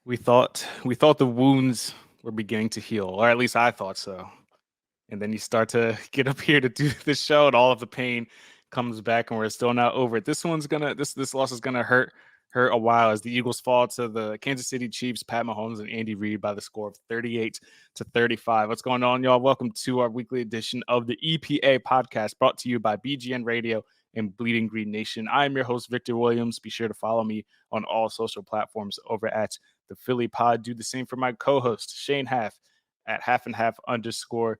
We thought the wounds were beginning to heal, or at least I thought so. And then you start to get up here to do the show, and all of the pain comes back, and we're still not over it. This loss is gonna hurt a while as the Eagles fall to the Kansas City Chiefs, Pat Mahomes and Andy Reid by the score of 38-35. What's going on, y'all? Welcome to our weekly edition of the EPA Podcast, brought to you by BGN Radio and Bleeding Green Nation. I am your host, Victor Williams. Be sure to follow me on all social platforms over at the Philly Pod. Do the same for my co-host, Shane Haff, at _TPL.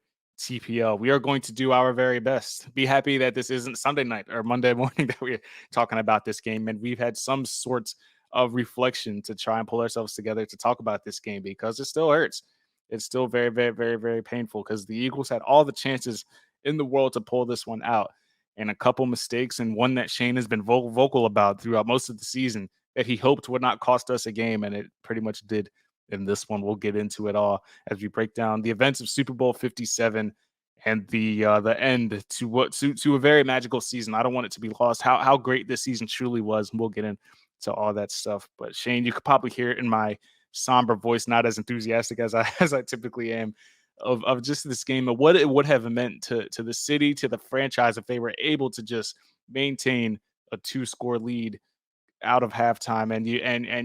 We are going to do our very best. Be happy that this isn't Sunday night or Monday morning that we're talking about this game. And we've had some sorts of reflection to try and pull ourselves together to talk about this game because it still hurts. It's still very, very, very, very painful because the Eagles had all the chances in the world to pull this one out. And a couple mistakes, and one that Shane has been vocal about throughout most of the season that he hoped would not cost us a game, and it pretty much did in this one. We'll get into it all as we break down the events of Super Bowl 57 and the end to a very magical season. I don't want it to be lost. How great this season truly was, and we'll get into all that stuff. But Shane, you could probably hear it in my somber voice, not as enthusiastic as I typically am, of just this game and what it would have meant to the city, to the franchise, if they were able to just maintain a 2-score lead out of halftime. And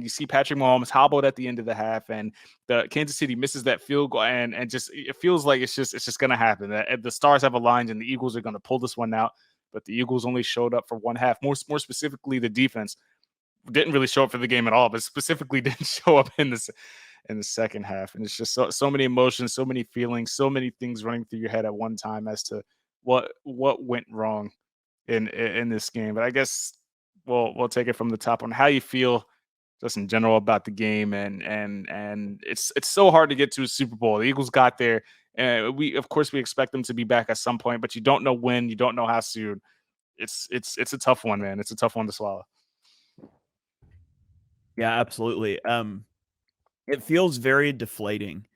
you see Patrick Mahomes hobbled at the end of the half, and the Kansas City misses that field goal, and just it feels like it's just gonna happen. The stars have aligned and the Eagles are gonna pull this one out. But the Eagles only showed up for one half. More specifically, the defense didn't really show up for the game at all, but specifically didn't show up in the second half. And it's just so many emotions, so many feelings, so many things running through your head at one time as to what went wrong in this game. But I guess we'll take it from the top on how you feel just in general about the game. And it's so hard to get to a Super Bowl. The Eagles got there, and we expect them to be back at some point, but you don't know when, you don't know how soon. It's a tough one, man. It's a tough one to swallow. Yeah, absolutely. It feels very deflating.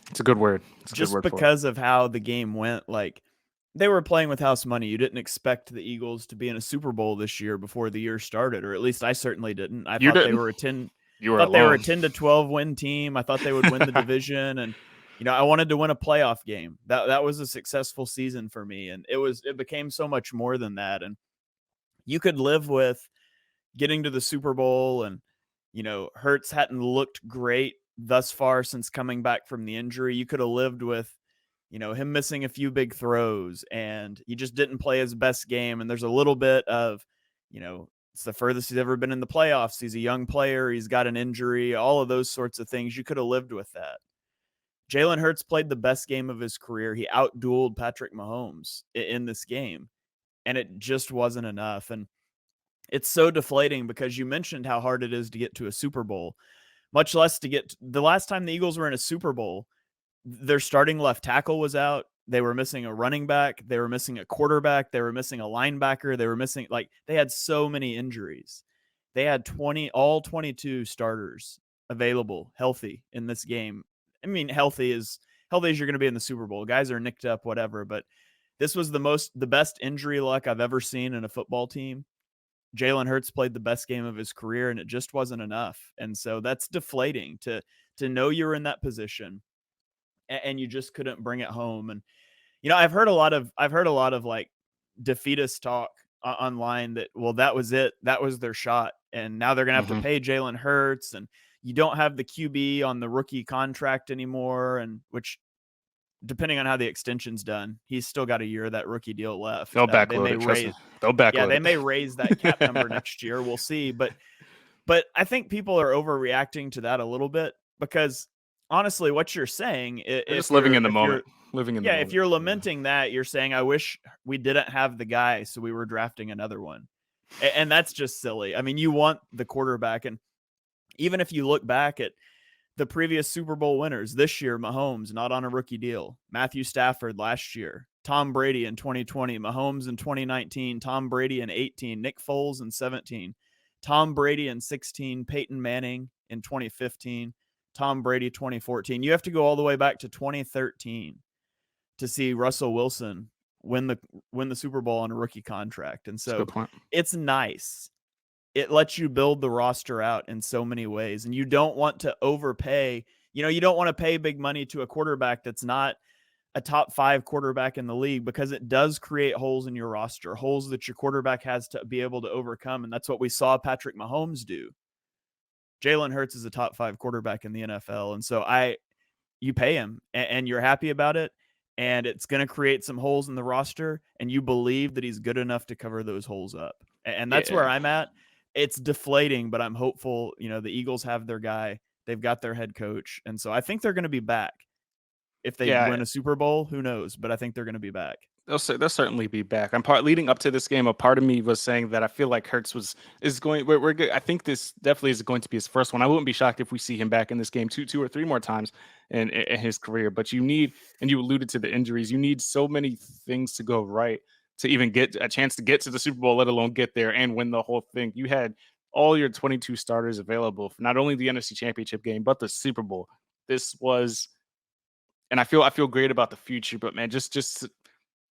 It's a good word. Just because of how the game went. Like, they were playing with house money. You didn't expect the Eagles to be in a Super Bowl this year before the year started, or at least I certainly didn't. I thought they were a 10 to 12 win team. I thought they would win the division, and I wanted to win a playoff game. That was a successful season for me, and it became so much more than that. And you could live with getting to the Super Bowl, and Hurts hadn't looked great thus far since coming back from the injury. You could have lived with him missing a few big throws, and he just didn't play his best game. And there's a little bit of, it's the furthest he's ever been in the playoffs. He's a young player. He's got an injury, all of those sorts of things. You could have lived with that. Jalen Hurts played the best game of his career. He outdueled Patrick Mahomes in this game, and it just wasn't enough. And it's so deflating because you mentioned how hard it is to get to a Super Bowl, much less to get the last time the Eagles were in a Super Bowl. Their starting left tackle was out. They were missing a running back. They were missing a quarterback. They were missing a linebacker. They were missing, they had so many injuries. They had all 22 starters available, healthy in this game. I mean, healthy as you're going to be in the Super Bowl. Guys are nicked up, whatever, but this was the best injury luck I've ever seen in a football team. Jalen Hurts played the best game of his career, and it just wasn't enough. And so that's deflating to know you're in that position and you just couldn't bring it home. And I've heard a lot of like defeatist talk online that, well, that was it, that was their shot, and now they're gonna have to pay Jalen Hurts, and you don't have the QB on the rookie contract anymore, and which, depending on how the extension's done, he's still got a year of that rookie deal left. They'll backload it. They may raise that cap number next year. We'll see. But I think people are overreacting to that a little bit because, honestly, what you're saying is just living in the moment. If you're lamenting that, you're saying, I wish we didn't have the guy, so we were drafting another one. And that's just silly. I mean, you want the quarterback. And even if you look back at the previous Super Bowl winners this year, Mahomes, not on a rookie deal. Matthew Stafford last year. Tom Brady in 2020. Mahomes in 2019. Tom Brady in 18. Nick Foles in 17. Tom Brady in 16. Peyton Manning in 2015. Tom Brady 2014. You have to go all the way back to 2013 to see Russell Wilson win the Super Bowl on a rookie contract. And so it's nice. it lets you build the roster out in so many ways. And you don't want to overpay. You don't want to pay big money to a quarterback that's not a top 5 quarterback in the league, because it does create holes in your roster, holes that your quarterback has to be able to overcome. And that's what we saw Patrick Mahomes do. Jalen Hurts is a top 5 quarterback in the NFL. And so you pay him and you're happy about it. And it's going to create some holes in the roster. And you believe that he's good enough to cover those holes up. And that's where I'm at. It's deflating, but I'm hopeful. The Eagles have their guy. They've got their head coach. And so I think they're going to be back. If they win a Super Bowl, who knows? But I think they're going to be back. They'll certainly be back. Leading up to this game, a part of me was saying that I feel like Hurts is going. We're good. I think this definitely is going to be his first one. I wouldn't be shocked if we see him back in this game two or three more times in his career. But you need, and you alluded to the injuries, you need so many things to go right to even get a chance to get to the Super Bowl, let alone get there and win the whole thing. You had all your 22 starters available for not only the NFC Championship game but the Super Bowl. This was. And I feel great about the future, but man, just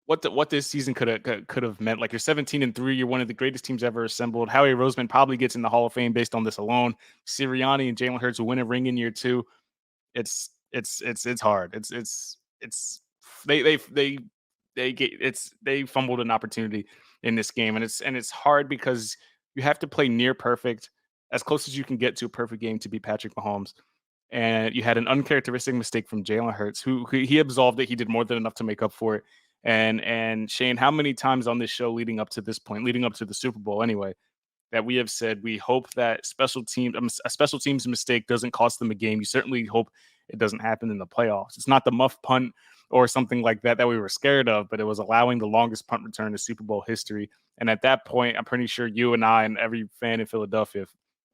what this season could have meant. Like, you're 17-3, you're one of the greatest teams ever assembled. Howie Roseman probably gets in the Hall of Fame based on this alone. Sirianni and Jalen Hurts will win a ring in year 2. It's hard. They fumbled an opportunity in this game, and it's hard because you have to play near perfect, as close as you can get to a perfect game to beat Patrick Mahomes. And you had an uncharacteristic mistake from Jalen Hurts, who he absolved it. He did more than enough to make up for it. And Shane, how many times on this show leading up to this point, leading up to the Super Bowl anyway, that we have said we hope that a special teams mistake doesn't cost them a game. You certainly hope it doesn't happen in the playoffs. It's not the muff punt or something like that we were scared of, but it was allowing the longest punt return in Super Bowl history. And at that point, I'm pretty sure you and I and every fan in Philadelphia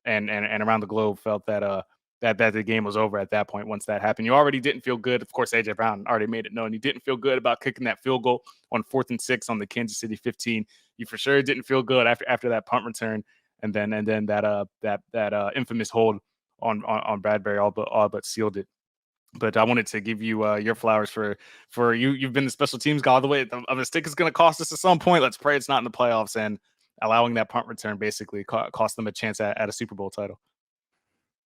and around the globe felt that that the game was over at that point. Once that happened, you already didn't feel good. Of course, AJ Brown already made it known you didn't feel good about kicking that field goal on 4th and 6 on the Kansas City 15. You for sure didn't feel good after that punt return, and then that infamous hold on Bradbury all but sealed it. But I wanted to give you your flowers for you. You've been the special teams guy all the way. A mistake is going to cost us at some point. Let's pray it's not in the playoffs. And allowing that punt return basically cost them a chance at a Super Bowl title.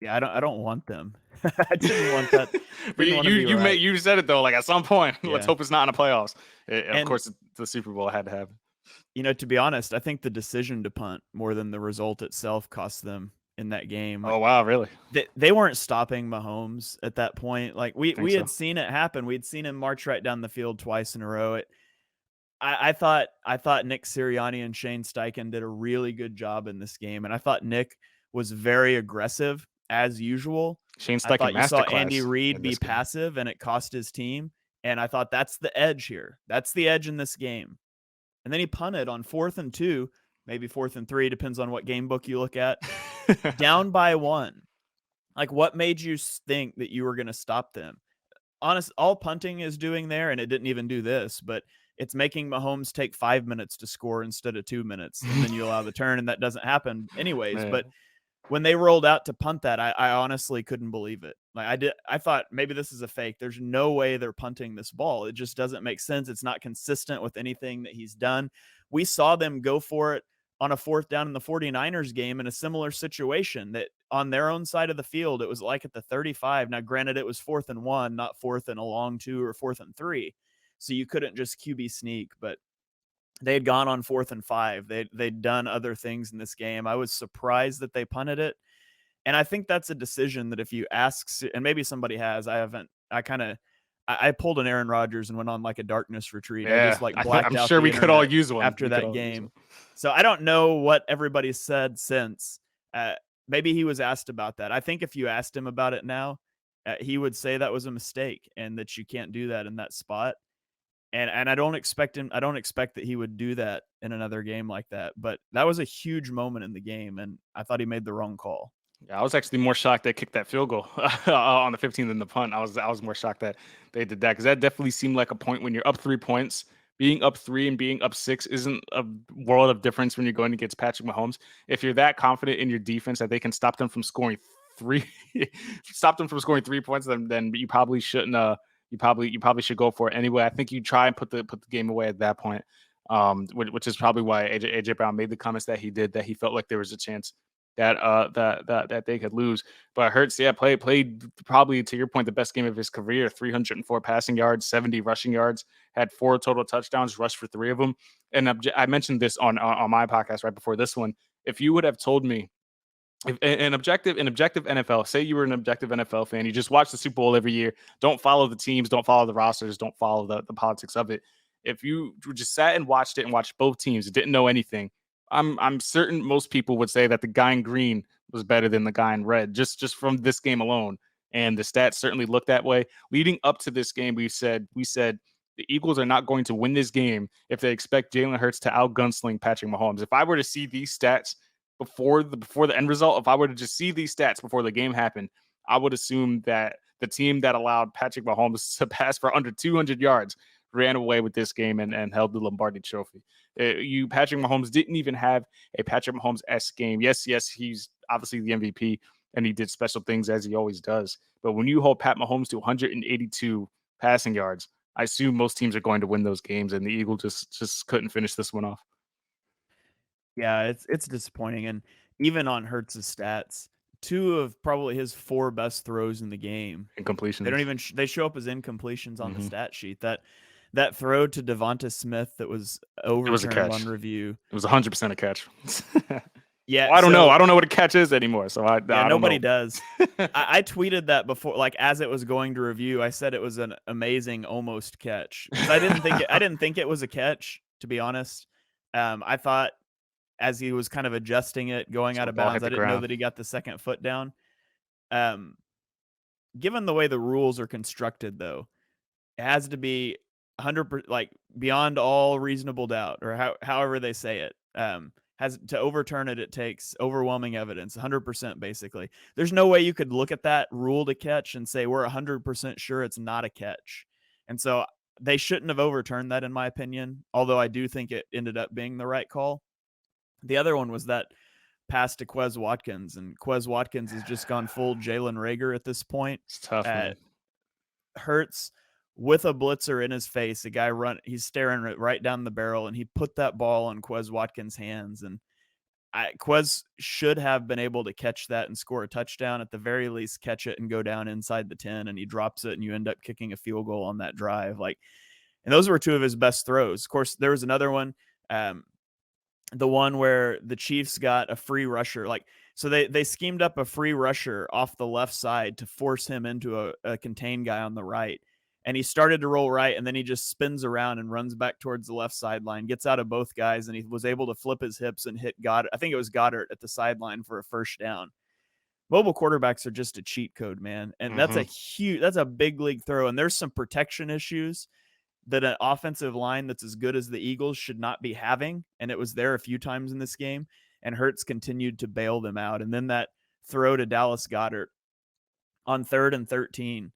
Yeah, I don't want them. I didn't want that. But you said it though. Like, at some point, let's hope it's not in the playoffs. Of course, the Super Bowl had to happen. To be honest, I think the decision to punt more than the result itself cost them in that game. Oh wow, really? They weren't stopping Mahomes at that point. Like, we had seen it happen. We'd seen him march right down the field twice in a row. I thought Nick Sirianni and Shane Steichen did a really good job in this game, and I thought Nick was very aggressive as usual. Shane Steichen, I thought you saw Andy Reid be passive, and it cost his team. And I thought that's the edge here. That's the edge in this game. And then he punted on 4th and 2, maybe 4th and 3, depends on what game book you look at, down by 1. Like, what made you think that you were going to stop them? Honest, all punting is doing there, and it didn't even do this, but it's making Mahomes take 5 minutes to score instead of 2 minutes. And then you allow the turn, and that doesn't happen anyways. Man. But when they rolled out to punt that, I honestly couldn't believe it. Like, I thought maybe this is a fake. There's no way they're punting this ball. It just doesn't make sense. It's not consistent with anything that he's done. We saw them go for it on a 4th down in the 49ers game in a similar situation, that on their own side of the field, it was like at the 35. Now, granted, it was 4th and 1, not 4th and a long 2 or 4th and 3. So you couldn't just QB sneak, but they had gone on 4th and 5. They'd done other things in this game. I was surprised that they punted it. And I think that's a decision that if you ask, and maybe somebody has, I pulled an Aaron Rodgers and went on like a darkness retreat. Yeah, I just like blacked out. I'm sure we could all use one after that game. So I don't know what everybody said since. Maybe he was asked about that. I think if you asked him about it now, he would say that was a mistake and that you can't do that in that spot. And I don't expect that he would do that in another game like that. But that was a huge moment in the game, and I thought he made the wrong call. Yeah, I was actually more shocked they kicked that field goal on the 15 than the punt. I was more shocked that they did that, because that definitely seemed like a point when you're up 3 points. Being up 3 and being up 6 isn't a world of difference when you're going against Patrick Mahomes. If you're that confident in your defense that they can stop them from scoring 3 points, then you probably shouldn't. You probably should go for it anyway. I think you try and put the game away at that point. which is probably why AJ Brown made the comments that he did, that he felt like there was a chance that they could lose. But Hurts, played probably, to your point, the best game of his career. 304 passing yards, 70 rushing yards, had 4 total touchdowns, rushed for 3 of them. And I mentioned this on my podcast right before this one. If you would have told me, if an objective NFL, say you were an objective NFL fan, you just watch the Super Bowl every year, don't follow the teams, don't follow the rosters, don't follow the politics of it. If you just sat and watched it and watched both teams and didn't know anything, I'm certain most people would say that the guy in green was better than the guy in red, just from this game alone. And the stats certainly look that way. Leading up to this game, we said the Eagles are not going to win this game if they expect Jalen Hurts to out-gunsling Patrick Mahomes. If I were to see these stats before the end result, if I were to just see these stats before the game happened, I would assume that the team that allowed Patrick Mahomes to pass for under 200 yards ran away with this game and held the Lombardi Trophy. Patrick Mahomes didn't even have a Patrick Mahomes-esque game. Yes, he's obviously the MVP, and he did special things as he always does. But when you hold Pat Mahomes to 182 passing yards, I assume most teams are going to win those games, and the Eagles just couldn't finish this one off. Yeah, it's disappointing. And even on Hurts' stats, 2 of probably his 4 best throws in the game, incompletions. They show up as incompletions on the stat sheet. That throw to Devonta Smith that was overturned on review. It was 100% a catch. Yeah, well, I don't know. I don't know what a catch is anymore. So nobody does. I tweeted that before, like as it was going to review. I said it was an amazing almost catch. I didn't think it was a catch, to be honest. I thought as he was kind of adjusting it, going out of bounds, I didn't know that he got the second foot down. Given the way the rules are constructed, though, it has to be 100%, like beyond all reasonable doubt, or however they say it. Has to overturn it, it takes overwhelming evidence, 100% basically. There's no way you could look at that rule to catch and say we're 100% sure it's not a catch. And so they shouldn't have overturned that, in my opinion, although I do think it ended up being the right call. The other one was that pass to Quez Watkins, and Quez Watkins has just gone full Jalen Reagor at this point. It's tough, man. Hurts with a blitzer in his face, he's staring right down the barrel, and he put that ball on Quez Watkins' hands. And Quez should have been able to catch that and score a touchdown, at the very least catch it and go down inside the 10, and he drops it, and you end up kicking a field goal on that drive. And those were 2 of his best throws. Of course, there was another one, the one where the Chiefs got a free rusher. So they schemed up a free rusher off the left side to force him into a contained guy on the right. And he started to roll right, and then he just spins around and runs back towards the left sideline, gets out of both guys, and he was able to flip his hips and hit Goddard. I think it was Goddard at the sideline for a first down. Mobile quarterbacks are just a cheat code, man. And that's a big league throw. And there's some protection issues that an offensive line that's as good as the Eagles should not be having. And it was there a few times in this game, and Hurts continued to bail them out. And then that throw to Dallas Goedert on 3rd and 13,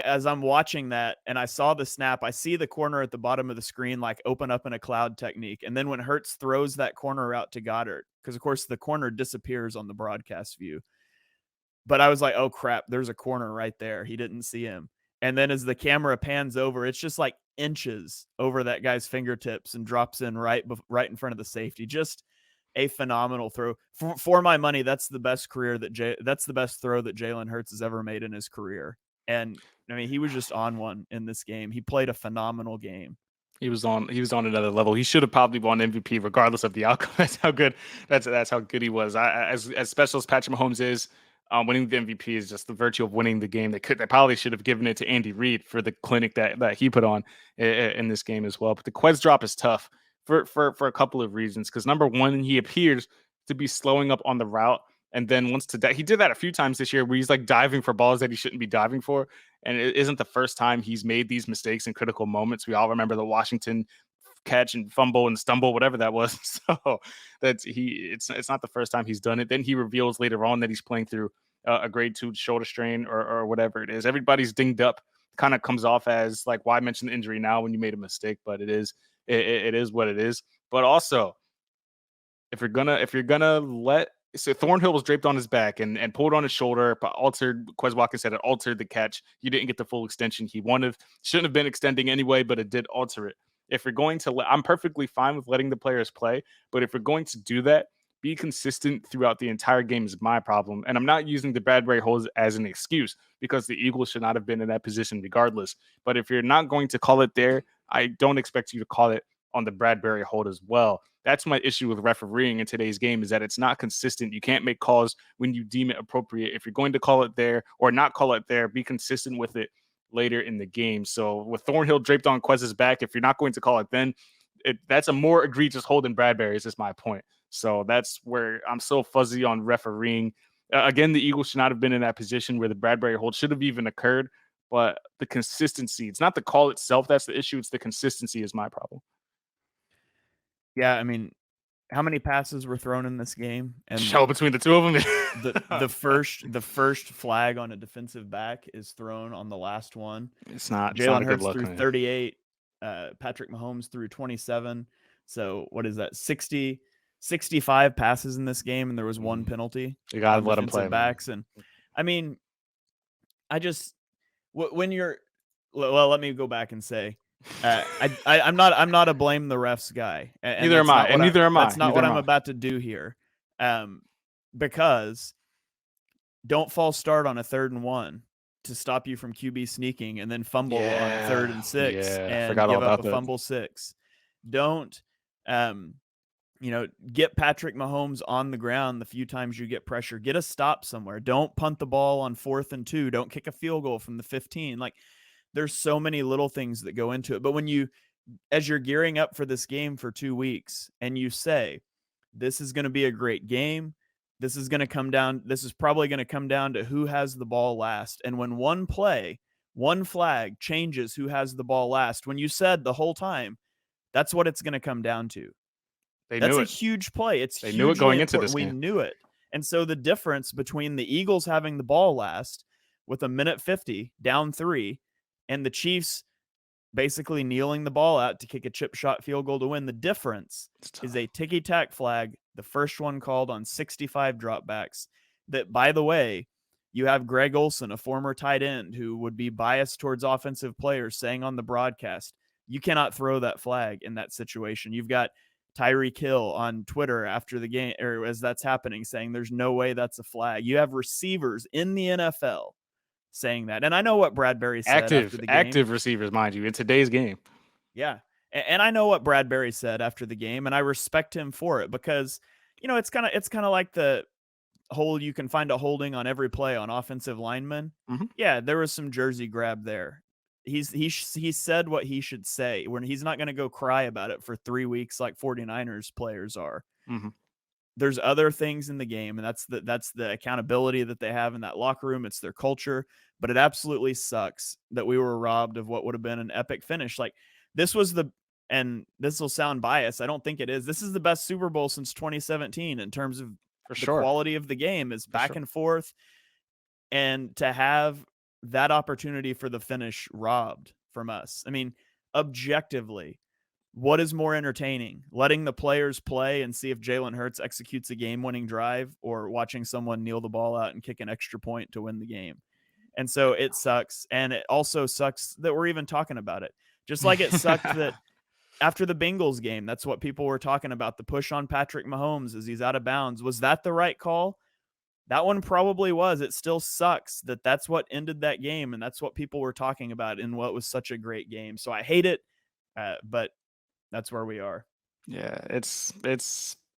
as I'm watching that and I saw the snap, I see the corner at the bottom of the screen, open up in a cloud technique. And then when Hurts throws that corner out to Goddard, because of course the corner disappears on the broadcast view, but I was like, oh crap, there's a corner right there. He didn't see him. And then as the camera pans over, it's just inches over that guy's fingertips and drops in right in front of the safety. Just a phenomenal throw. For my money, that's the best throw that Jalen Hurts has ever made in his career. And I mean, he was just on one in this game. He played a phenomenal game. He was on another level. He should have probably won MVP regardless of the outcome. That's how good he was. As special as Patrick Mahomes is, winning the MVP is just the virtue of winning the game. They probably should have given it to Andy Reid for the clinic that he put on in this game as well. But the Quez drop is tough for a couple of reasons. Because number one, he appears to be slowing up on the route, and then he did that a few times this year where he's diving for balls that he shouldn't be diving for. And it isn't the first time he's made these mistakes in critical moments. We all remember the Washington catch and fumble and stumble, whatever that was. So it's not the first time he's done it. Then he reveals later on that he's playing through a grade 2 shoulder strain or whatever it is. Everybody's dinged up. Kind of comes off as why mention the injury now when you made a mistake? But it is what it is. But also, if you're gonna let Thornhill was draped on his back and pulled on his shoulder, but Quez Watkins said it altered the catch. You didn't get the full extension. Shouldn't have been extending anyway, but it did alter it. If you're going to, I'm perfectly fine with letting the players play, but if you're going to do that, be consistent throughout the entire game is my problem. And I'm not using the Bradbury holds as an excuse because the Eagles should not have been in that position regardless. But if you're not going to call it there, I don't expect you to call it on the Bradbury hold as well. That's my issue with refereeing in today's game, is that it's not consistent. You can't make calls when you deem it appropriate. If you're going to call it there or not call it there, be consistent with it later in the game. So with Thornhill draped on Quez's back, if you're not going to call it then, that's a more egregious hold than Bradbury's, is my point. So that's where I'm so fuzzy on refereeing. Again, the Eagles should not have been in that position where the Bradbury hold should have even occurred, but the consistency, it's not the call itself that's the issue, it's the consistency is my problem. Yeah, I mean, how many passes were thrown in this game? And show between the two of them. the first flag on a defensive back is thrown on the last one. It's not. Jalen Hurts threw 38. Patrick Mahomes threw 27. So what is that? 65 passes in this game, and there was one penalty. You gotta let them play backs, and I mean, when you're well, let me go back and say, I'm not a blame the refs guy. And neither am I. That's not what I'm about to do here. Because don't false start on a 3rd and 1 to stop you from QB sneaking and then fumble on 3rd and 6 and give up a fumble 6. Don't get Patrick Mahomes on the ground the few times you get pressure. Get a stop somewhere. Don't punt the ball on 4th and 2. Don't kick a field goal from the 15. Like, there's so many little things that go into it. But as you're gearing up for this game for 2 weeks and you say, this is going to be a great game, this is probably going to come down to who has the ball last. And when one flag changes who has the ball last, when you said the whole time, that's what it's going to come down to. That's a huge play. They knew it going into this game. We knew it. And so the difference between the Eagles having the ball last with 1:50 down 3 and the Chiefs basically kneeling the ball out to kick a chip shot field goal to win, the difference is a ticky-tack flag, the first one called on 65 dropbacks, that, by the way, you have Greg Olsen, a former tight end who would be biased towards offensive players, saying on the broadcast, you cannot throw that flag in that situation. You've got Tyreek Hill on Twitter after the game, or as that's happening, saying there's no way that's a flag. You have receivers in the NFL saying that. And I know what Bradbury said after the game. Active receivers, mind you, in today's game. Yeah. And I know what Bradbury said after the game, and I respect him for it because, it's kind of like the whole, you can find a holding on every play on offensive linemen. Mm-hmm. Yeah, there was some jersey grab there. He said what he should say, when he's not going to go cry about it for 3 weeks like 49ers players are. Mm-hmm. There's other things in the game, and that's the accountability that they have in that locker room. It's their culture, but it absolutely sucks that we were robbed of what would have been an epic finish. Like, this was and this will sound biased, I don't think it is. This is the best Super Bowl since 2017 in terms of quality of the game. Is back and forth, and to have that opportunity for the finish robbed from us. I mean, objectively, what is more entertaining? Letting the players play and see if Jalen Hurts executes a game-winning drive, or watching someone kneel the ball out and kick an extra point to win the game? And so it sucks. And it also sucks that we're even talking about it. Just like it sucked that after the Bengals game, that's what people were talking about, the push on Patrick Mahomes as he's out of bounds. Was that the right call? That one probably was. It still sucks that that's what ended that game, and that's what people were talking about in what was such a great game. So I hate it, but that's where we are. Yeah, it's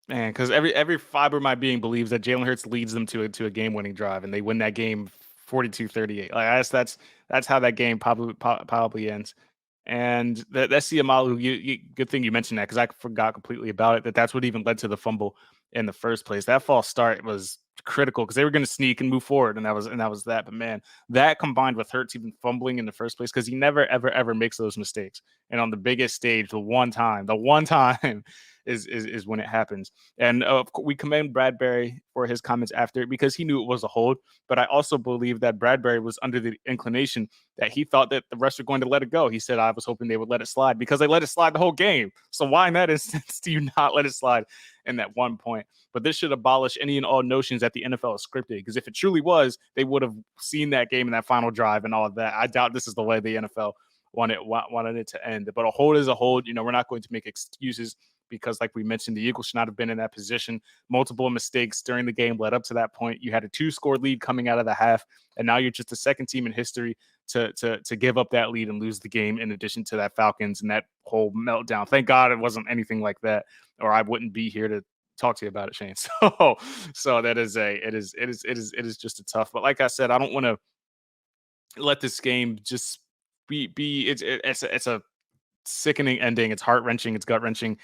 man, because every fiber of my being believes that Jalen Hurts leads them to a game-winning drive, and they win that game 42-38. Like, that's how that game probably ends. And that Siamalu, good thing you mentioned that, because I forgot completely about it. That's what even led to the fumble in the first place. That false start was critical because they were going to sneak and move forward, and that was that. But man, that combined with Hurts even fumbling in the first place, because he never ever makes those mistakes. And on the biggest stage, the one time is when it happens. And we commend Bradbury for his comments after, because he knew it was a hold. But I also believe that Bradbury was under the inclination that he thought that the refs were going to let it go. He said, I was hoping they would let it slide, because they let it slide the whole game. So why in that instance do you not let it slide in that one point? But this should abolish any and all notions that the NFL is scripted, because if it truly was, they would have seen that game in that final drive and all of that. I doubt this is the way the NFL wanted it to end. But a hold is a hold. We're not going to make excuses because, like we mentioned, the Eagles should not have been in that position. Multiple mistakes during the game led up to that point. You had a 2-score lead coming out of the half, and now you're just the second team in history to give up that lead and lose the game, in addition to that Falcons and that whole meltdown. Thank God it wasn't anything like that, or I wouldn't be here to talk to you about it, Shane. So it is just a tough. But like I said, I don't want to let this game just be it's a sickening ending. It's heart-wrenching, it's gut-wrenching.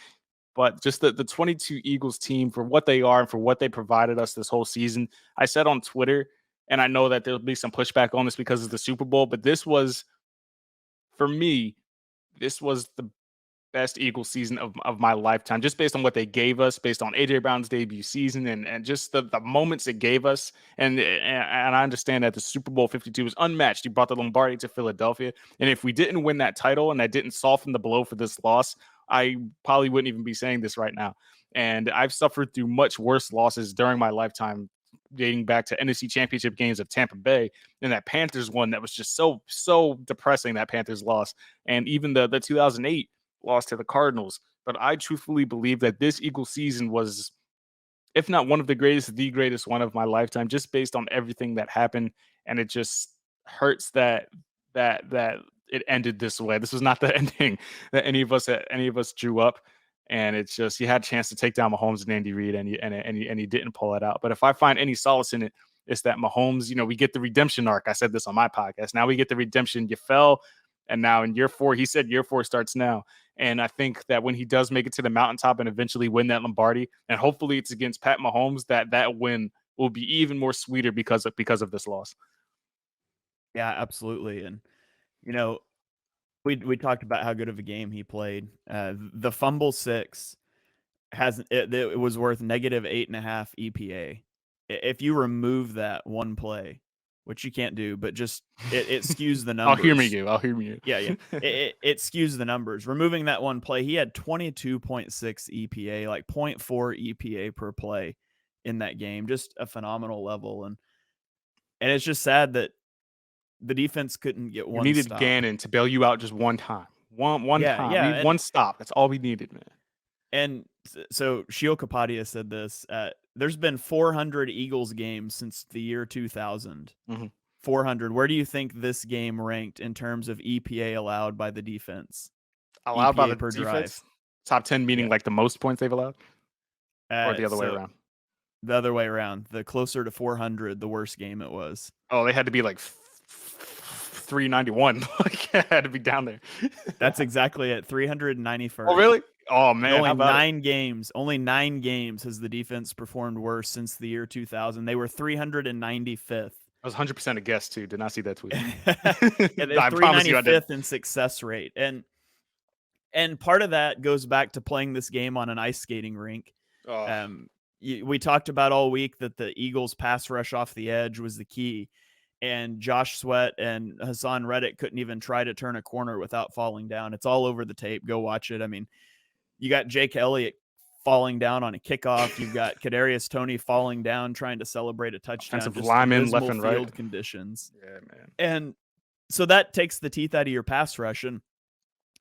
But just the 22 Eagles team, for what they are and for what they provided us this whole season. I said on Twitter, and I know that there'll be some pushback on this because of the Super Bowl, but this was, for me, this was the best Eagles season of my lifetime, just based on what they gave us, based on A.J. Brown's debut season and just the moments it gave us. And I understand that the Super Bowl 52 was unmatched. You brought the Lombardi to Philadelphia. And if we didn't win that title and that didn't soften the blow for this loss, I probably wouldn't even be saying this right now. And I've suffered through much worse losses during my lifetime, dating back to NFC Championship games of Tampa Bay and that Panthers one that was just so depressing, that Panthers loss. And even the 2008 loss to the Cardinals. But I truthfully believe that this Eagles season was, if not one of the greatest one of my lifetime, just based on everything that happened. And it just hurts that it ended this way. This was not the ending that any of us drew up. And it's just, you had a chance to take down Mahomes and Andy Reid, and he didn't pull it out. But if I find any solace in it, it's that Mahomes, we get the redemption arc. I said this on my podcast. Now we get the redemption. You fell, and now in year 4, he said year 4 starts now. And I think that when he does make it to the mountaintop and eventually win that Lombardi, and hopefully it's against Pat Mahomes, that win will be even more sweeter because of this loss. Yeah, absolutely. And we talked about how good of a game he played. The fumble 6 it was worth -8.5 EPA. If you remove that one play, which you can't do, but just it skews the numbers. I'll humor you. Yeah. It skews the numbers. Removing that one play, he had 22.6 EPA, like 0.4 EPA per play in that game. Just a phenomenal level. And it's just sad that the defense couldn't get one. We needed stop. Gannon to bail you out just one time. One time. We need one stop. That's all we needed, man. And so Shio Kapadia said this. There's been 400 Eagles games since the year 2000. Mm-hmm. 400. Where do you think this game ranked in terms of EPA allowed by the defense? Allowed EPA by the per defense? drive. Top 10 meaning like the most points they've allowed? Or the other way around? The other way around. The closer to 400, the worst game it was. Oh, they had to be like 391. Like, it had to be down there. That's exactly it. 391st. Oh, really? Oh, man. Only 9 games. Only 9 games has the defense performed worse since the year 2000. They were 395th. I was 100% a guess, too. Did not see that tweet. Yeah, I promise you I did. 395th in success rate. And part of that goes back to playing this game on an ice skating rink. Oh. We talked about all week that the Eagles pass rush off the edge was the key. And Josh Sweat and Hassan Reddick couldn't even try to turn a corner without falling down. It's all over the tape. Go watch it. I mean, you got Jake Elliott falling down on a kickoff. You've got Kadarius Toney falling down trying to celebrate a touchdown. Offensive linemen left and right. Field conditions. Yeah, man. And so that takes the teeth out of your pass rush, and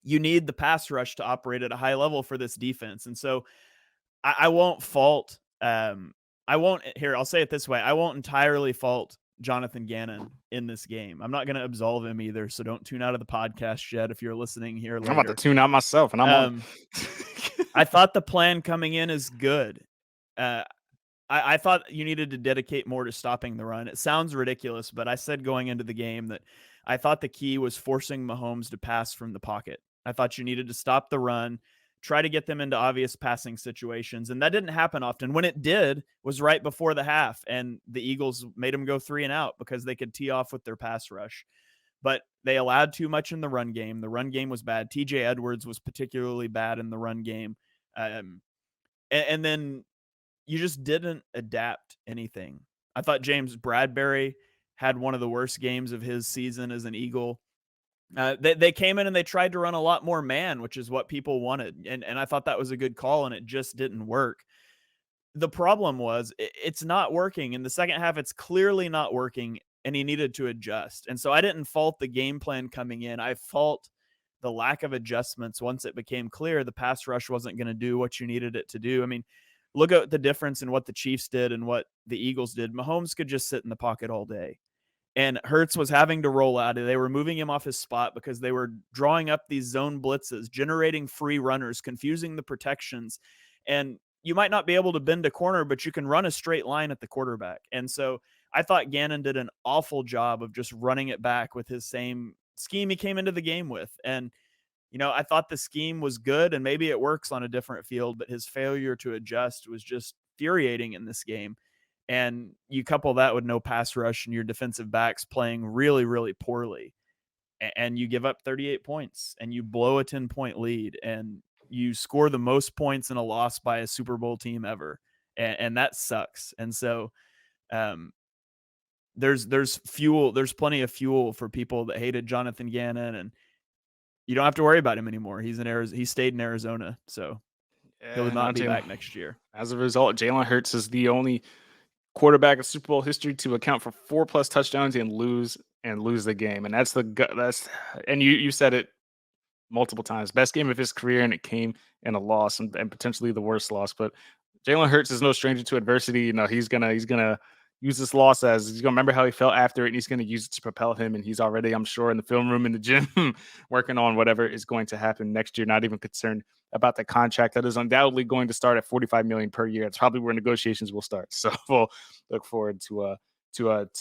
you need the pass rush to operate at a high level for this defense. And so I won't fault. I'll say it this way. I won't entirely fault Jonathan Gannon in this game. I'm not going to absolve him either, so don't tune out of the podcast yet if you're listening here later. I'm about to tune out myself, and I'm on. I thought the plan coming in is good. I thought you needed to dedicate more to stopping the run. It sounds ridiculous, but I said going into the game that I thought the key was forcing Mahomes to pass from the pocket. I thought you needed to stop the run, try to get them into obvious passing situations. And that didn't happen often. When it did was right before the half, and the Eagles made them go 3 and out because they could tee off with their pass rush. But they allowed too much in the run game. The run game was bad. TJ Edwards was particularly bad in the run game. And then you just didn't adapt anything. I thought James Bradbury had one of the worst games of his season as an Eagle. They came in and they tried to run a lot more man, which is what people wanted. And I thought that was a good call, and it just didn't work. The problem was it's not working. In the second half, it's clearly not working, and he needed to adjust. And so I didn't fault the game plan coming in. I fault the lack of adjustments, once it became clear the pass rush wasn't going to do what you needed it to do. I mean, look at the difference in what the Chiefs did and what the Eagles did. Mahomes could just sit in the pocket all day. And Hurts was having to roll out. They were moving him off his spot because they were drawing up these zone blitzes, generating free runners, confusing the protections. And you might not be able to bend a corner, but you can run a straight line at the quarterback. And so I thought Gannon did an awful job of just running it back with his same scheme he came into the game with. And, I thought the scheme was good and maybe it works on a different field, but his failure to adjust was just infuriating in this game. And you couple that with no pass rush and your defensive backs playing really, really poorly. And you give up 38 points and you blow a 10-point lead and you score the most points in a loss by a Super Bowl team ever. And that sucks. And so there's fuel. There's plenty of fuel for people that hated Jonathan Gannon, and you don't have to worry about him anymore. He's in Arizona. He stayed in Arizona. So he'll not be back next year. As a result, Jalen Hurts is the only quarterback of Super Bowl history to account for 4+ touchdowns and lose the game. And and you said it multiple times. Best game of his career, and it came in a loss and potentially the worst loss. But Jalen Hurts is no stranger to adversity. He's gonna use this loss as he's gonna remember how he felt after it, and he's gonna use it to propel him. And he's already, I'm sure, in the film room in the gym working on whatever is going to happen next year. Not even concerned about the contract that is undoubtedly going to start at $45 million per year. That's probably where negotiations will start. So we'll look forward to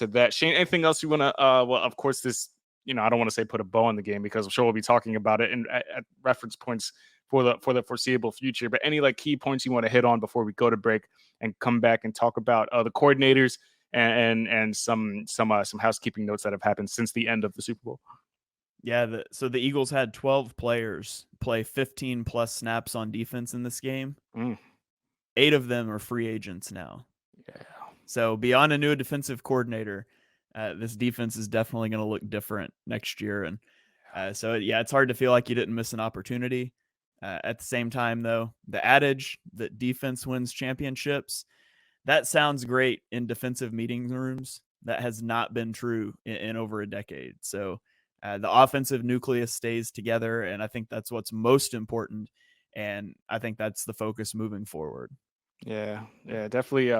that. Shane, anything else you want to? Well, of course, this. I don't want to say put a bow on the game because I'm sure we'll be talking about it and at reference points for the foreseeable future. But any key points you want to hit on before we go to break and come back and talk about the coordinators and some housekeeping notes that have happened since the end of the Super Bowl. Yeah, so the Eagles had 12 players play 15+ snaps on defense in this game. 8 of them are free agents now. Yeah. So beyond a new defensive coordinator, this defense is definitely going to look different next year. And it's hard to feel like you didn't miss an opportunity. At the same time, though, the adage that defense wins championships, that sounds great in defensive meeting rooms. That has not been true in over a decade. So the offensive nucleus stays together, and I think that's what's most important. And I think that's the focus moving forward. Yeah, definitely.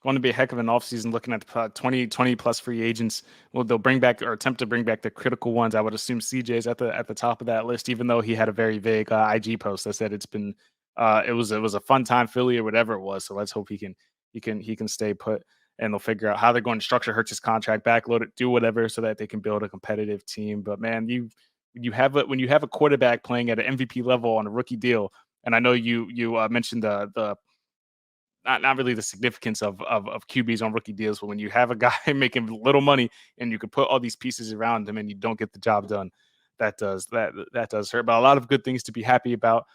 Going to be a heck of an offseason looking at the 20 plus free agents. Well, they'll bring back or attempt to bring back the critical ones. I would assume CJ's at the top of that list, even though he had a very vague IG post that said it's been it was a fun time Philly or whatever it was. So let's hope he can stay put, and they'll figure out how they're going to structure Hurts' contract, backload it, do whatever so that they can build a competitive team. But man, when you have a quarterback playing at an MVP level on a rookie deal, and I know you mentioned the not really the significance of QBs on rookie deals, but when you have a guy making little money and you can put all these pieces around him and you don't get the job done, that does hurt. But a lot of good things to be happy about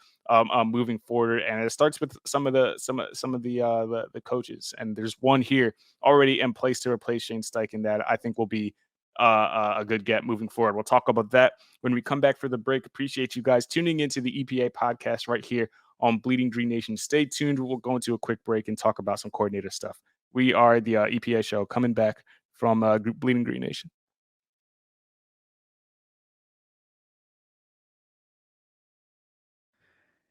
moving forward, and it starts with some of the coaches. And there's one here already in place to replace Shane Steichen that I think will be a good get moving forward. We'll talk about that when we come back for the break. Appreciate you guys tuning into the EPA podcast right here on Bleeding Green Nation. Stay tuned. We'll go into a quick break and talk about some coordinator stuff. We are the EPA show, coming back from Bleeding Green Nation.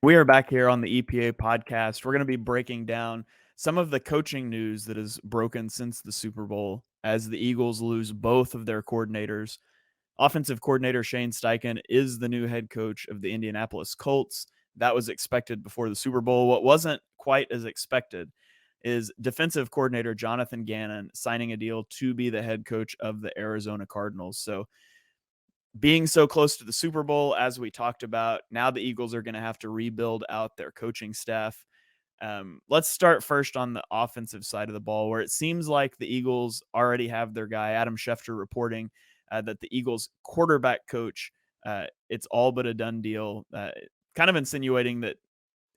We are back here on the EPA podcast. We're going to be breaking down some of the coaching news that has broken since the Super Bowl as the Eagles lose both of their coordinators. Offensive coordinator Shane Steichen is the new head coach of the Indianapolis Colts. That was expected before the Super Bowl. What wasn't quite as expected is defensive coordinator Jonathan Gannon signing a deal to be the head coach of the Arizona Cardinals. So being so close to the Super Bowl, as we talked about, now the Eagles are going to have to rebuild out their coaching staff. Let's start first on the offensive side of the ball, where it seems like the Eagles already have their guy, Adam Schefter, reporting that the Eagles quarterback coach, it's all but a done deal, kind of insinuating that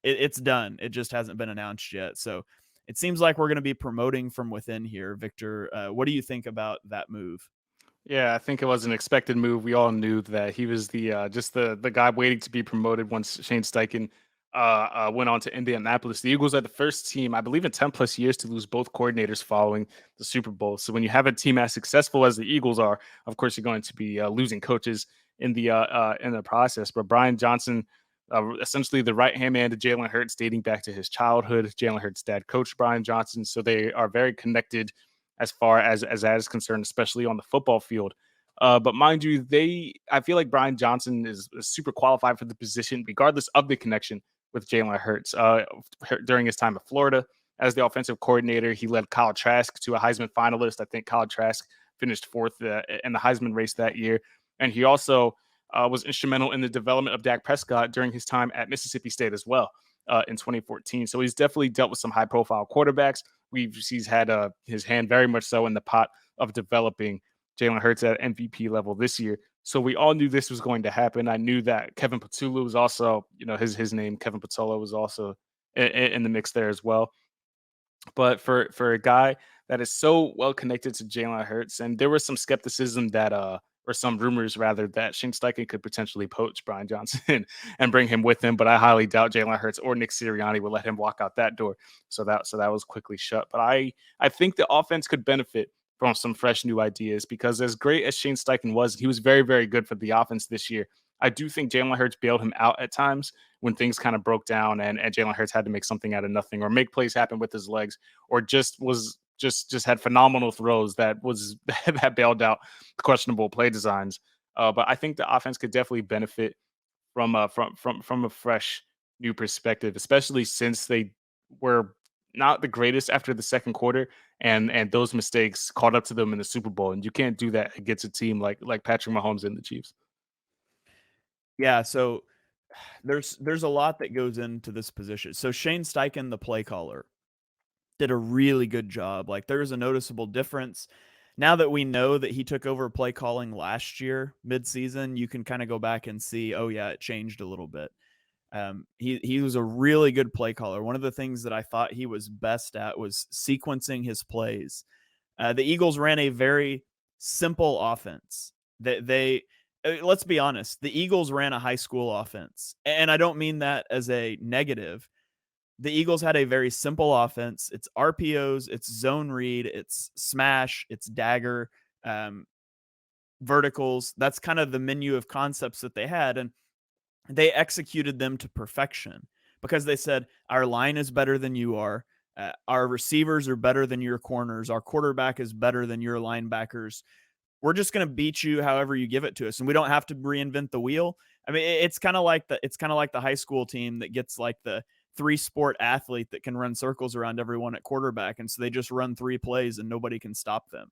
it's done. It just hasn't been announced yet. So it seems like we're going to be promoting from within here. Victor, what do you think about that move? Yeah, I think it was an expected move. We all knew that he was the guy waiting to be promoted once Shane Steichen went on to Indianapolis. The Eagles are the first team, I believe, in 10 plus years to lose both coordinators following the Super Bowl. So when you have a team as successful as the Eagles are, of course, you're going to be losing coaches in the process. But Brian Johnson, essentially the right-hand man to Jalen Hurts, dating back to his childhood. Jalen Hurts' dad coached Brian Johnson, so they are very connected as far as that is concerned, especially on the football field. But mind you, I feel like Brian Johnson is super qualified for the position, regardless of the connection with Jalen Hurts. During his time at Florida as the offensive coordinator, he led Kyle Trask to a Heisman finalist. I think Kyle Trask finished fourth in the Heisman race that year. And he also was instrumental in the development of Dak Prescott during his time at Mississippi State as well in 2014. So he's definitely dealt with some high-profile quarterbacks. He's had his hand very much so in the pot of developing Jalen Hurts at MVP level this year. So we all knew this was going to happen. I knew that Kevin Patullo was also, his name, Kevin Patullo, was also in the mix there as well. But for a guy that is so well connected to Jalen Hurts, and there was some skepticism that or some rumors rather, that Shane Steichen could potentially poach Brian Johnson and bring him with him. But I highly doubt Jalen Hurts or Nick Sirianni would let him walk out that door. So that was quickly shut. But I think the offense could benefit from some fresh new ideas, because as great as Shane Steichen was, he was very, very good for the offense this year. I do think Jalen Hurts bailed him out at times when things kind of broke down and Jalen Hurts had to make something out of nothing, or make plays happen with his legs, or just had phenomenal throws that bailed out questionable play designs. But I think the offense could definitely benefit from a fresh new perspective, especially since they were not the greatest after the second quarter, and those mistakes caught up to them in the Super Bowl. And you can't do that against a team like Patrick Mahomes and the Chiefs. Yeah, so there's a lot that goes into this position. So Shane Steichen, the play caller, did a really good job. Like, there's a noticeable difference. Now that we know that he took over play calling last year, midseason, you can kind of go back and see, oh yeah, it changed a little bit. He was a really good play caller. One of the things that I thought he was best at was sequencing his plays. The Eagles ran a very simple offense. Let's be honest, the Eagles ran a high school offense, and I don't mean that as a negative. The Eagles had a very simple offense. It's RPOs, it's zone read, it's smash, it's dagger, verticals. That's kind of the menu of concepts that they had, and they executed them to perfection, because they said, our line is better than you are. Our receivers are better than your corners. Our quarterback is better than your linebackers. We're just going to beat you however you give it to us, and we don't have to reinvent the wheel. I mean, it's kind of like the high school team that gets like the 3-sport athlete that can run circles around everyone at quarterback, and so they just run 3 plays and nobody can stop them.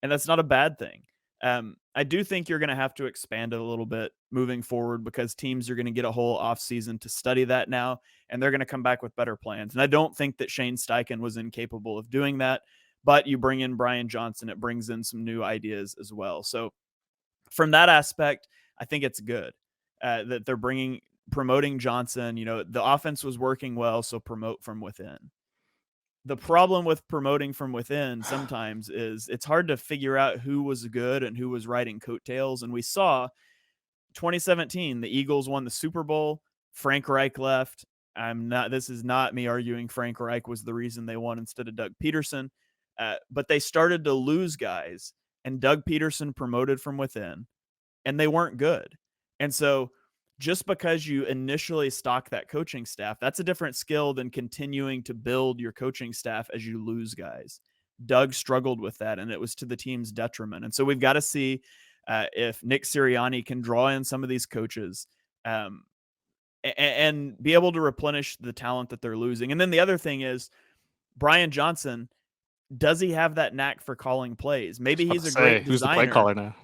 And that's not a bad thing. I do think you're going to have to expand it a little bit moving forward, because teams are going to get a whole offseason to study that now, and they're going to come back with better plans. And I don't think that Shane Steichen was incapable of doing that. But you bring in Brian Johnson, it brings in some new ideas as well. So from that aspect, I think it's good that they're promoting Johnson. The offense was working well, so promote from within. The problem with promoting from within sometimes is it's hard to figure out who was good and who was riding coattails. And we saw 2017, the Eagles won the Super Bowl. Frank Reich left. This is not me arguing Frank Reich was the reason they won instead of Doug Peterson. But they started to lose guys, and Doug Peterson promoted from within, and they weren't good. And so just because you initially stock that coaching staff, that's a different skill than continuing to build your coaching staff as you lose guys. Doug struggled with that, and it was to the team's detriment. And so we've got to see if Nick Sirianni can draw in some of these coaches and be able to replenish the talent that they're losing. And then the other thing is, Brian Johnson, does he have that knack for calling plays? Maybe he's a great designer, who's the play caller now?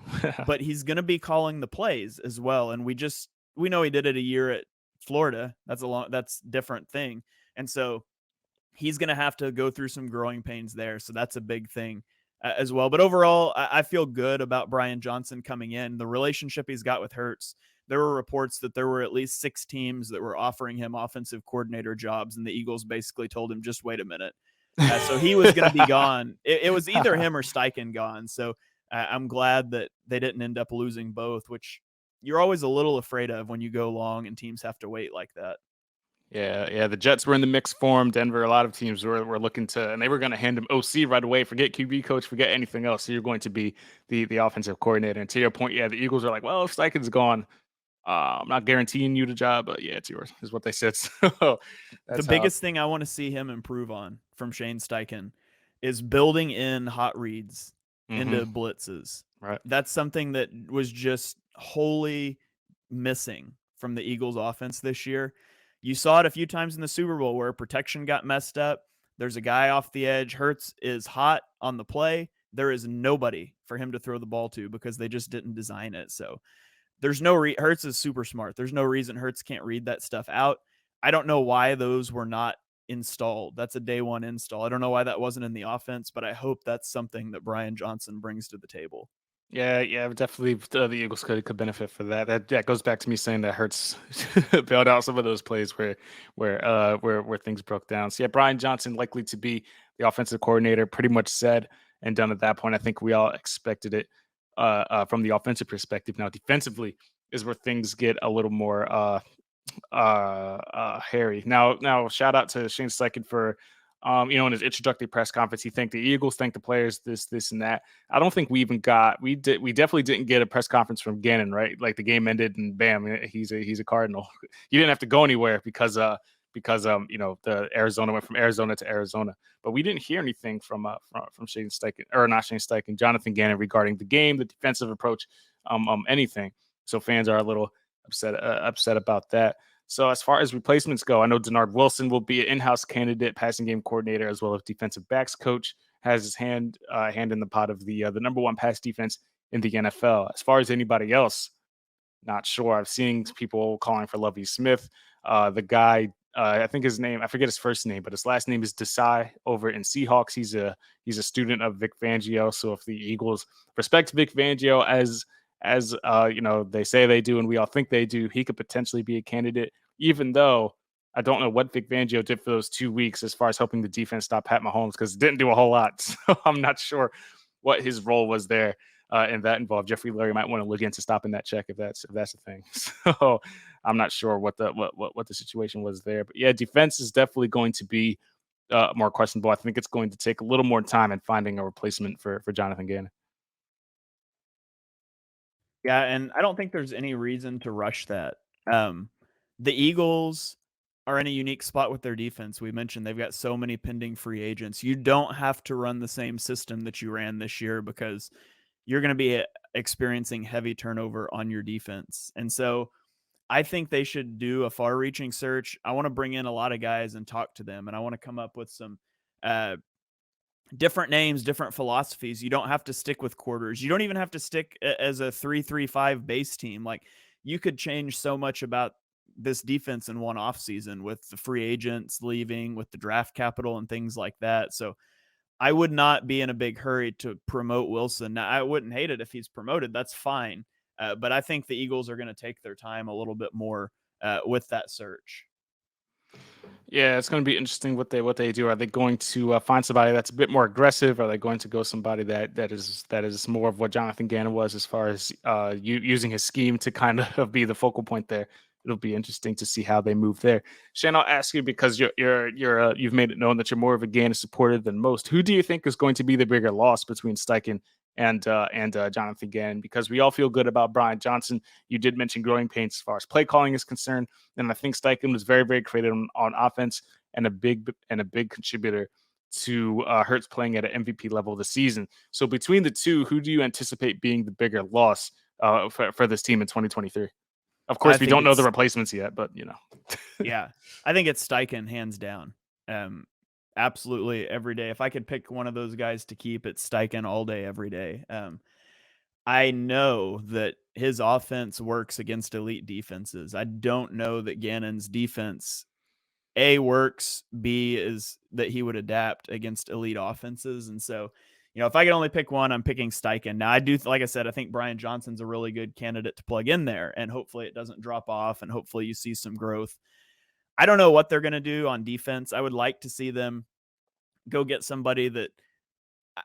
but he's going to be calling the plays as well. And we know he did it a year at Florida. That's different thing. And so he's going to have to go through some growing pains there. So that's a big thing as well. But overall, I feel good about Brian Johnson coming in. The relationship he's got with Hurts. There were reports that there were at least 6 teams that were offering him offensive coordinator jobs, and the Eagles basically told him, just wait a minute. So he was going to be gone. It was either him or Steichen gone. So I'm glad that they didn't end up losing both, which you're always a little afraid of when you go long and teams have to wait like that. Yeah. The Jets were in the mix for him. Denver, a lot of teams were looking to, and they were going to hand him OC right away. Forget QB coach, forget anything else. So you're going to be the offensive coordinator. And to your point, yeah, the Eagles are like, well, if Steichen's gone, I'm not guaranteeing you the job, but yeah, it's yours, is what they said. So the biggest thing I want to see him improve on from Shane Steichen is building in hot reads into blitzes. Right. That's something that was just wholly missing from the Eagles offense this year. You saw it a few times in the Super Bowl where protection got messed up. There's a guy off the edge. Hurts is hot on the play. There is nobody for him to throw the ball to because they just didn't design it. So there's no Hurts is super smart. There's no reason Hurts can't read that stuff out. I don't know why those were not installed. That's a day one install. I don't know why that wasn't in the offense, but I hope that's something that Brian Johnson brings to the table. Yeah, definitely. The Eagles could benefit for that. That goes back to me saying that Hurts bailed out some of those plays where things broke down. So yeah, Brian Johnson likely to be the offensive coordinator. Pretty much said and done at that point. I think we all expected it from the offensive perspective. Now defensively is where things get a little more hairy. Now shout out to Shane Steichen for in his introductory press conference, he thanked the Eagles, thanked the players, this, and that. I don't think we definitely didn't get a press conference from Gannon, right? Like the game ended and bam, he's a Cardinal. You didn't have to go anywhere because the Arizona went from Arizona to Arizona. But we didn't hear anything from Shane Steichen, or not Shane Steichen, Jonathan Gannon regarding the game, the defensive approach, anything. So fans are a little upset about that. So as far as replacements go, I know Denard Wilson will be an in-house candidate, passing game coordinator, as well as defensive backs coach. Has his hand in the pot of the number one pass defense in the NFL. As far as anybody else, not sure. I've seen people calling for Lovie Smith. The guy, I think his name, I forget his first name, but his last name is Desai over in Seahawks. He's a student of Vic Fangio. So if the Eagles respect Vic Fangio as they say they do, and we all think they do, he could potentially be a candidate, even though I don't know what Vic Fangio did for those 2 weeks as far as helping the defense stop Pat Mahomes, because it didn't do a whole lot. So I'm not sure what his role was there in that involved. Jeffrey Lurie might want to look into stopping that check if that's the thing. So I'm not sure what the situation was there. But yeah, defense is definitely going to be more questionable. I think it's going to take a little more time in finding a replacement for Jonathan Gannon. Yeah, and I don't think there's any reason to rush that. The Eagles are in a unique spot with their defense. We mentioned they've got so many pending free agents. You don't have to run the same system that you ran this year because you're going to be experiencing heavy turnover on your defense. And so I think they should do a far-reaching search. I want to bring in a lot of guys and talk to them, and I want to come up with some different names, different philosophies. You don't have to stick with quarters. You don't even have to stick as a 3-3-5 base team. Like, you could change so much about this defense in one off season with the free agents leaving, with the draft capital and things like that. So I would not be in a big hurry to promote Wilson. Now, I wouldn't hate it if he's promoted. That's fine. But I think the Eagles are going to take their time a little bit more with that search. Yeah, it's going to be interesting what they do. Are they going to find somebody that's a bit more aggressive? Are they going to go somebody that is more of what Jonathan Gannon was, as far as using his scheme to kind of be the focal point there? It'll be interesting to see how they move there. Shane, I'll ask you, because you've made it known that you're more of a Gannon supporter than most. Who do you think is going to be the bigger loss between Steichen and Jonathan Gannon? Because we all feel good about Brian Johnson. You did mention growing pains as far as play calling is concerned, and I think Steichen was very, very creative on offense and a big contributor to Hurts playing at an MVP level this season. So between the two, who do you anticipate being the bigger loss for this team in 2023? Of course, we don't know the replacements yet, but Yeah, I think it's Steichen, hands down. Absolutely every day. If I could pick one of those guys to keep, it's Steichen all day, every day. I know that his offense works against elite defenses. I don't know that Gannon's defense, A, works, B, is that he would adapt against elite offenses. And so, if I could only pick one, I'm picking Steichen. Now, I do, like I said, I think Brian Johnson's a really good candidate to plug in there, and hopefully it doesn't drop off, and hopefully you see some growth. I don't know what they're going to do on defense. I would like to see them go get somebody that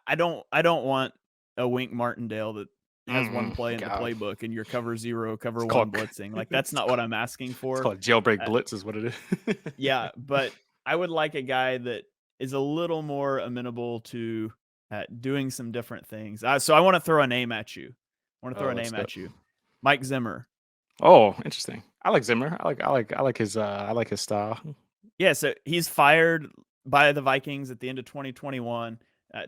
I don't want a Wink Martindale that has one play in the playbook and you're cover 0, cover 1 blitzing. Like, that's not what I'm asking for. It's called jailbreak blitz is what it is. Yeah, but I would like a guy that is a little more amenable to doing some different things. So I want to throw a name at you. Mike Zimmer. Oh, interesting. I like Zimmer. I like his style. Yeah, so he's fired by the Vikings at the end of 2021.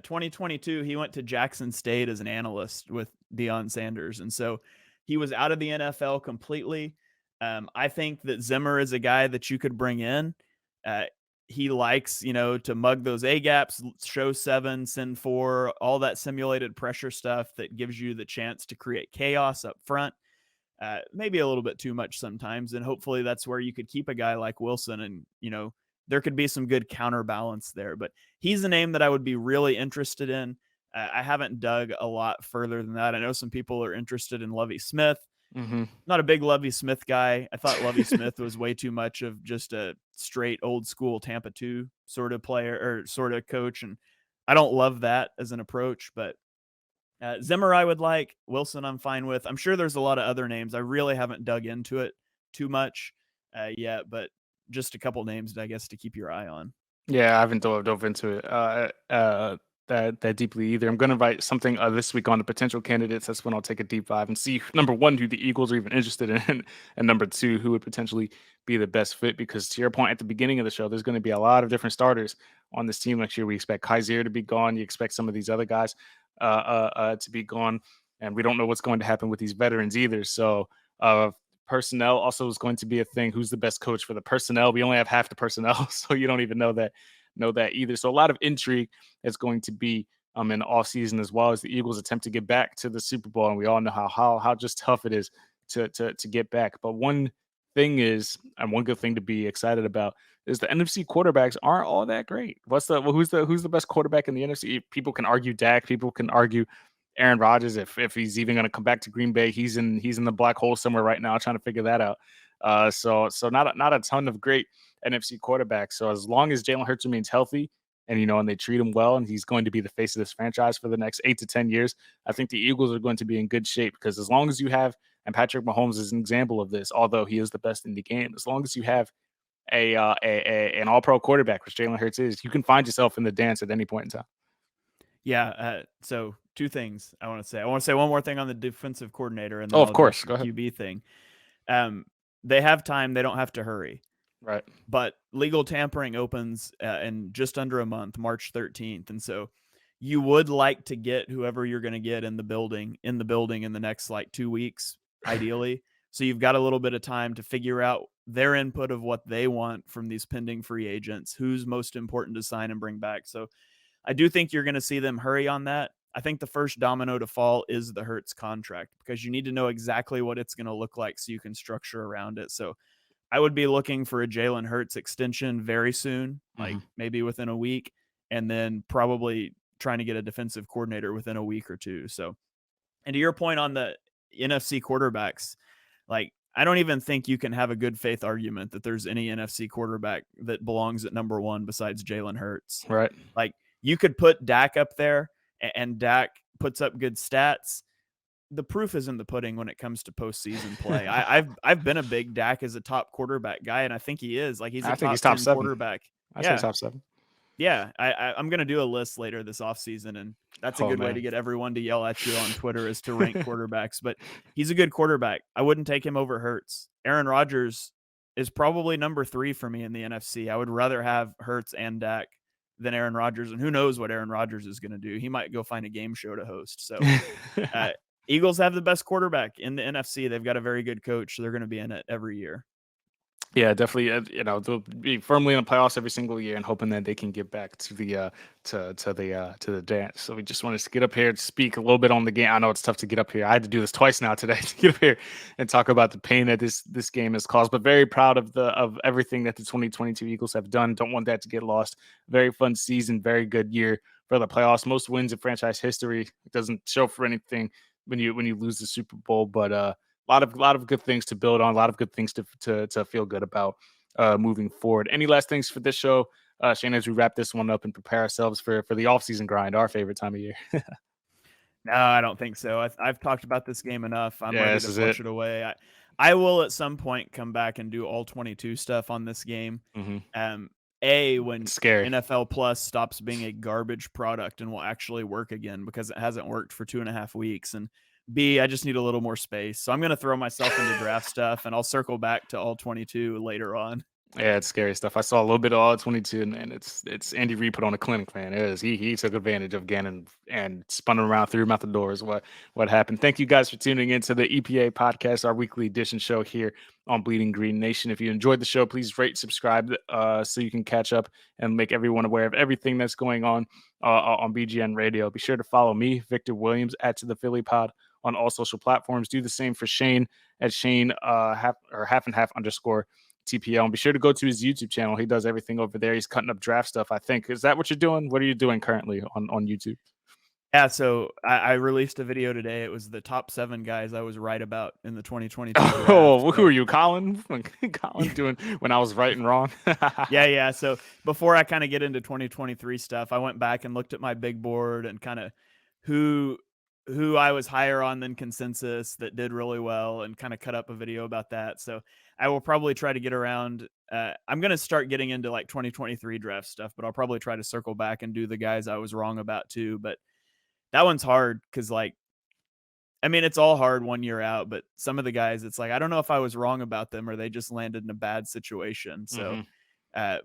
2022, he went to Jackson State as an analyst with Deion Sanders, and so he was out of the NFL completely. I think that Zimmer is a guy that you could bring in. He likes, to mug those A gaps, show 7, send 4, all that simulated pressure stuff that gives you the chance to create chaos up front. Maybe a little bit too much sometimes. And hopefully that's where you could keep a guy like Wilson and, there could be some good counterbalance there. But he's a name that I would be really interested in. I haven't dug a lot further than that. I know some people are interested in Lovie Smith. Mm-hmm. Not a big Lovie Smith guy. I thought Lovie Smith was way too much of just a straight old school Tampa 2 sort of player or sort of coach. And I don't love that as an approach, but Zimmer I would like. Wilson I'm fine with. I'm sure there's a lot of other names. I really haven't dug into it too much yet, but just a couple names, I guess, to keep your eye on. Yeah, I haven't dove into it that deeply either. I'm going to write something this week on the potential candidates. That's when I'll take a deep dive and see, number one, who the Eagles are even interested in, and number two, who would potentially be the best fit. Because to your point at the beginning of the show, there's going to be a lot of different starters on this team next year. We expect Kaiser to be gone. You expect some of these other guys to be gone. And we don't know what's going to happen with these veterans either. So personnel also is going to be a thing. Who's the best coach for the personnel? We only have half the personnel, so you don't even know that either. So a lot of intrigue is going to be in the offseason, as well as the Eagles attempt to get back to the Super Bowl. And we all know how just tough it is to get back. But one thing is, and one good thing to be excited about, is the NFC quarterbacks aren't all that great. Who's the best quarterback in the NFC? People can argue Dak. People can argue Aaron Rodgers, if he's even going to come back to Green Bay. He's in the black hole somewhere right now, trying to figure that out. So not a ton of great NFC quarterbacks. So as long as Jalen Hurts remains healthy and and they treat him well, and he's going to be the face of this franchise for the next 8 to 10 years, I think the Eagles are going to be in good shape. Because as long as you have, and Patrick Mahomes is an example of this, although he is the best in the game, as long as you have an all-pro quarterback, which Jalen Hurts is, you can find yourself in the dance at any point in time. Yeah. So two things I want to say. I want to say one more thing on the defensive coordinator, and then of course, go ahead. QB thing. They have time; they don't have to hurry. Right. But legal tampering opens in just under a month, March 13th, and so you would like to get whoever you're going to get in the building in the next 2 weeks, ideally. So you've got a little bit of time to figure out their input of what they want from these pending free agents, who's most important to sign and bring back. So I do think you're going to see them hurry on that. I think the first domino to fall is the Hurts contract, because you need to know exactly what it's going to look like so you can structure around it. So I would be looking for a Jalen Hurts extension very soon, maybe within a week, and then probably trying to get a defensive coordinator within a week or two. So, and to your point on the NFC quarterbacks, I don't even think you can have a good faith argument that there's any NFC quarterback that belongs at number 1 besides Jalen Hurts. Right. You could put Dak up there, and Dak puts up good stats. The proof is in the pudding when it comes to postseason play. I've been a big Dak as a top quarterback guy, and I think he is. He's a top 7 quarterback. I think top 7. Yeah, I'm going to do a list later this offseason, and that's a good way to get everyone to yell at you on Twitter is to rank quarterbacks. But he's a good quarterback. I wouldn't take him over Hurts. Aaron Rodgers is probably number 3 for me in the NFC. I would rather have Hurts and Dak than Aaron Rodgers, and who knows what Aaron Rodgers is going to do. He might go find a game show to host. So Eagles have the best quarterback in the NFC. They've got a very good coach. So they're going to be in it every year. Yeah, definitely. They'll be firmly in the playoffs every single year, and hoping that they can get back to the the dance. So we just wanted to get up here to speak a little bit on the game. I know it's tough to get up here. I had to do this twice now today to get up here and talk about the pain that this game has caused. But very proud of everything that the 2022 Eagles have done. Don't want that to get lost. Very fun season. Very good year for the playoffs. Most wins in franchise history. It doesn't show for anything when you lose the Super Bowl, but a lot of good things to build on, a lot of good things to feel good about moving forward. Any last things for this show, Shane, as we wrap this one up and prepare ourselves for the offseason grind, our favorite time of year? No, I don't think so. I've talked about this game enough. I'm ready to flush it away. I will at some point come back and do all 22 stuff on this game. Mm-hmm. When scary. NFL Plus stops being a garbage product and will actually work again, because it hasn't worked for 2.5 weeks. And B, I just need a little more space. So I'm going to throw myself into draft stuff, and I'll circle back to all 22 later on. Yeah, it's scary stuff. I saw a little bit of all 22, and it's Andy Reid put on a clinic, man. It is he took advantage of Gannon and spun him around, threw him out the doors. What happened? Thank you guys for tuning into the EPA Podcast, our weekly edition show here on Bleeding Green Nation. If you enjoyed the show, please rate, subscribe, so you can catch up and make everyone aware of everything that's going on BGN Radio. Be sure to follow me, Victor Williams, at To The Philly Pod on all social platforms. Do the same for Shane at Shane Haff and Half _ TPL, and be sure to go to his YouTube channel. He does everything over there. He's cutting up draft stuff, I think. Is that what you're doing? What are you doing currently on YouTube? Yeah, so I released a video today. It was the top 7 guys I was right about in the 2022 draft. Oh, who are you, Colin? Colin doing when I was right and wrong? Yeah. So before I kind of get into 2023 stuff, I went back and looked at my big board and kind of who I was higher on than consensus that did really well, and kind of cut up a video about that. So I will probably try to get around. I'm going to start getting into like 2023 draft stuff, but I'll probably try to circle back and do the guys I was wrong about too. But that one's hard because, like, I mean, it's all hard 1 year out, but some of the guys, it's like, I don't know if I was wrong about them or they just landed in a bad situation. So,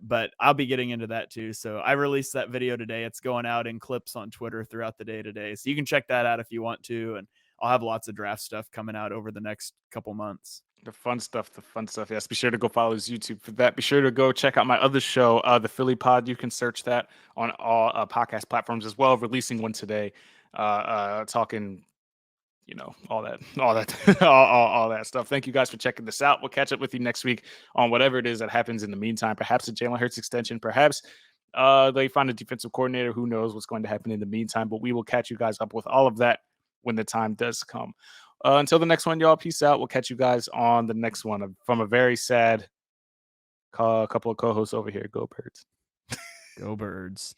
but I'll be getting into that too. So I released that video today. It's going out in clips on Twitter throughout the day today. So you can check that out if you want to. And I'll have lots of draft stuff coming out over the next couple months. The fun stuff. Yes, be sure to go follow his YouTube for that. Be sure to go check out my other show, The Philly Pod. You can search that on all podcast platforms as well. Releasing one today, talking, all that, all that stuff. Thank you guys for checking this out. We'll catch up with you next week on whatever it is that happens in the meantime. Perhaps a Jalen Hurts extension. Perhaps they find a defensive coordinator. Who knows what's going to happen in the meantime? But we will catch you guys up with all of that when the time does come. Until the next one, y'all, peace out. We'll catch you guys on the next one from a very sad couple of co-hosts over here. Go Birds. Go Birds.